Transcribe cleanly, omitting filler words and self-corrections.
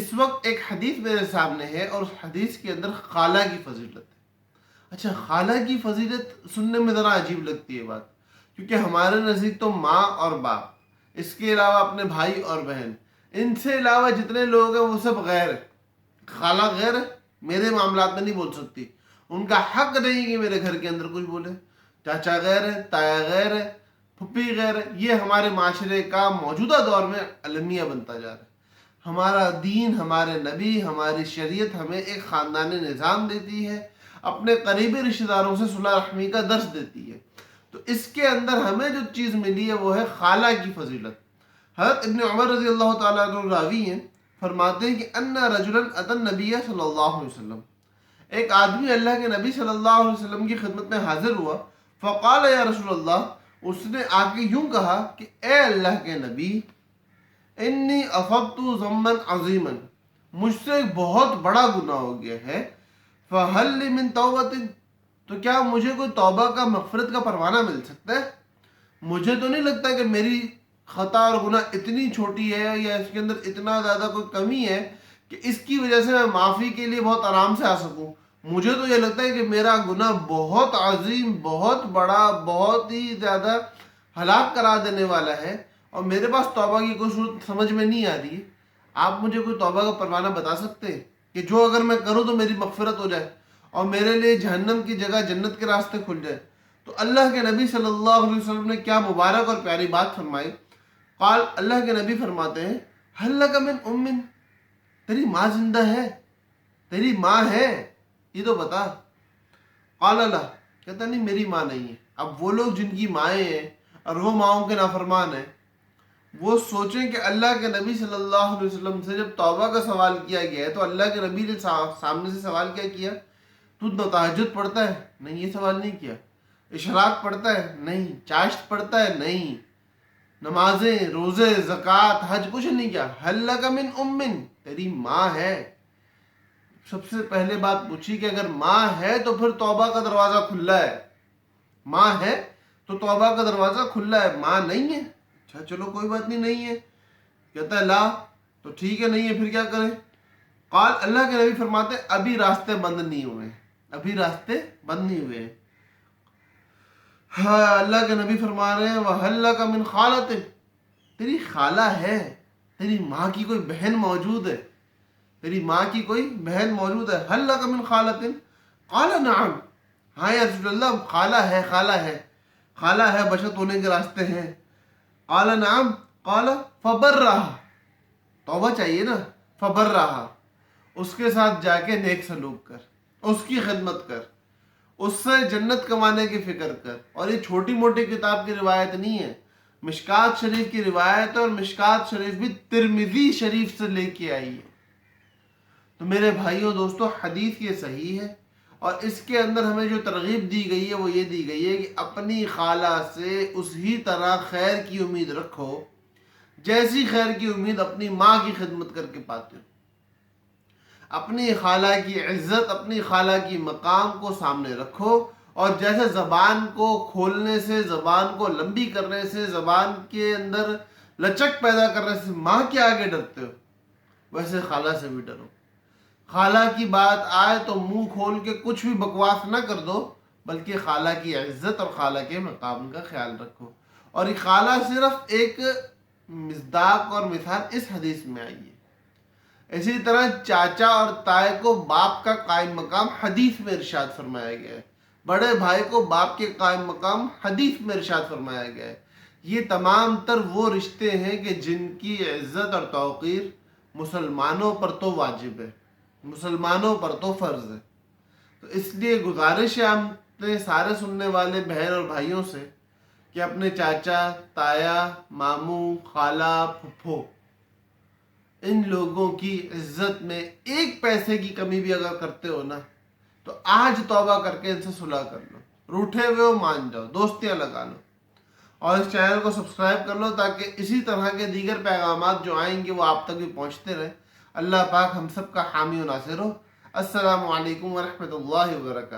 اس وقت ایک حدیث میرے سامنے ہے اور اس حدیث کے اندر خالہ کی فضیلت ہے۔ اچھا، خالہ کی فضیلت سننے میں ذرا عجیب لگتی ہے بات، کیونکہ ہمارے نزدیک تو ماں اور باپ، اس کے علاوہ اپنے بھائی اور بہن، ان سے علاوہ جتنے لوگ ہیں وہ سب غیر ہے۔ خالہ غیر ہے، میرے معاملات میں نہیں بول سکتی، ان کا حق نہیں کہ میرے گھر کے اندر کچھ بولے۔ چاچا غیر ہے، تایا غیر ہے، پھپھی غیر ہے۔ یہ ہمارے معاشرے کا موجودہ دور میں المیہ بنتا جا رہا ہے۔ ہمارا دین، ہمارے نبی، ہماری شریعت ہمیں ایک خاندانی نظام دیتی ہے، اپنے قریبی رشتہ داروں سے صلح رحمی کا درس دیتی ہے۔ تو اس کے اندر ہمیں جو چیز ملی ہے وہ ہے خالہ کی فضیلت۔ حضرت ابن عمر رضی اللہ تعالیٰ عنہ راوی ہیں، فرماتے ہیں کہ ان رجلا اتى النبی صلی اللہ علیہ وسلم، ایک آدمی اللہ کے نبی صلی اللہ علیہ وسلم کی خدمت میں حاضر ہوا۔ فقال یا رسول اللہ، اس نے آ کے یوں کہا کہ اے اللہ کے نبی، انی اصبت ذنبا عظیما، مجھ سے ایک بہت بڑا گناہ ہو گیا ہے۔ فہل لی من توبۃ، تو کیا مجھے کوئی توبہ کا، مغفرت کا پروانہ مل سکتا ہے؟ مجھے تو نہیں لگتا کہ میری خطا اور گناہ اتنی چھوٹی ہے یا اس کے اندر اتنا زیادہ کوئی کمی ہے کہ اس کی وجہ سے میں معافی کے لیے بہت آرام سے آ سکوں۔ مجھے تو یہ لگتا ہے کہ میرا گناہ بہت عظیم، بہت بڑا، بہت ہی زیادہ ہلاک کرا دینے والا ہے، اور میرے پاس توبہ کی کوئی صورت سمجھ میں نہیں آ رہی ہے۔ آپ مجھے کوئی توبہ کا پروانہ بتا سکتے ہیں کہ جو اگر میں کروں تو میری مغفرت ہو جائے اور میرے لیے جہنم کی جگہ جنت کے راستے کھل جائے؟ تو اللہ کے نبی صلی اللہ علیہ وسلم نے کیا مبارک اور پیاری بات فرمائی۔ قال، اللہ کے نبی فرماتے ہیں، هل لک من ام، تیری ماں زندہ ہے؟ تیری ماں ہے یہ تو بتا۔ قال لا، کہتا نہیں میری ماں نہیں ہے۔ اب وہ لوگ جن کی مائیں ہیں اور وہ ماؤں کے نافرمان ہیں، وہ سوچیں کہ اللہ کے نبی صلی اللہ علیہ وسلم سے جب توبہ کا سوال کیا گیا ہے تو اللہ کے نبی نے سامنے سے سوال کیا کیا؟ تو تہجد پڑھتا ہے؟ نہیں، یہ سوال نہیں کیا۔ اشراق پڑھتا ہے؟ نہیں۔ چاشت پڑھتا ہے؟ نہیں۔ نمازیں، روزے، زکوٰۃ، حج کچھ نہیں کیا۔ هل لک من ام، تیری ماں ہے؟ سب سے پہلے بات پوچھی کہ اگر ماں ہے تو پھر توبہ کا دروازہ کھلا ہے۔ ماں ہے تو توبہ کا دروازہ کھلا ہے، ماں نہیں ہے؟ اچھا چلو کوئی بات نہیں، نہیں ہے۔ کہتا ہے لا، تو ٹھیک ہے نہیں ہے، پھر کیا کریں؟ قال، اللہ کے نبی فرماتے ہیں ابھی راستے بند نہیں ہوئے ہیں، ابھی راستے بند نہیں ہوئے ہیں۔ ہاں، اللہ کے نبی فرما رہے ہیں وَهَلْ لَكَ مِنْ خَالَةٍ، تیری خالہ ہے، تیری ماں کی کوئی بہن موجود ہے، تیری ماں کی کوئی بہن موجود ہے۔ هَلْ لَكَ مِنْ خَالَةٍ، قَالَ نَعَمْ، ہاں یا رسول اللہ، خالہ ہے، خالہ ہے، خالہ ہے، بچت ہونے کے راستے ہیں۔ قَالَ نَعَمْ، قَالَ فَبَرَّهَا، توبہ چاہیے نا، فَبَرَّهَا، اس کے ساتھ جا کے نیک سلوک کر، اس کی خدمت کر، اس سے جنت کمانے کی فکر کر۔ اور یہ چھوٹی موٹی کتاب کی روایت نہیں ہے، مشکات شریف کی روایت ہے، اور مشکات شریف بھی ترمذی شریف سے لے کے آئی ہے۔ تو میرے بھائیوں دوستو، حدیث یہ صحیح ہے، اور اس کے اندر ہمیں جو ترغیب دی گئی ہے وہ یہ دی گئی ہے کہ اپنی خالہ سے اسی طرح خیر کی امید رکھو جیسی خیر کی امید اپنی ماں کی خدمت کر کے پاتے ہو۔ اپنی خالہ کی عزت، اپنی خالہ کی مقام کو سامنے رکھو، اور جیسے زبان کو کھولنے سے، زبان کو لمبی کرنے سے، زبان کے اندر لچک پیدا کرنے سے ماں کے آگے ڈرتے ہو، ویسے خالہ سے بھی ڈرو۔ خالہ کی بات آئے تو منہ کھول کے کچھ بھی بکواس نہ کر دو، بلکہ خالہ کی عزت اور خالہ کے مقام کا خیال رکھو۔ اور یہ خالہ صرف ایک مصداق اور مثال اس حدیث میں آئی ہے۔ اسی طرح چاچا اور تائے کو باپ کا قائم مقام حدیث میں ارشاد فرمایا گیا ہے، بڑے بھائی کو باپ کے قائم مقام حدیث میں ارشاد فرمایا گیا ہے۔ یہ تمام تر وہ رشتے ہیں کہ جن کی عزت اور توقیر مسلمانوں پر تو واجب ہے، مسلمانوں پر تو فرض ہے۔ تو اس لیے گزارش ہے اپنے سارے سننے والے بہن اور بھائیوں سے کہ اپنے چاچا، تایا، ماموں، خالہ، پھپھو، ان لوگوں کی عزت میں ایک پیسے کی کمی بھی اگر کرتے ہو نا تو آج توبہ کر کے ان سے صلح کر لو، روٹھے ہوئے ہو مان جاؤ، دوستیاں لگا لو، اور اس چینل کو سبسکرائب کر لو تاکہ اسی طرح کے دیگر پیغامات جو آئیں گے وہ آپ تک بھی پہنچتے رہیں۔ اللہ پاک ہم سب کا حامی و ناصر ہو۔ السلام علیکم ورحمۃ اللہ وبرکاتہ۔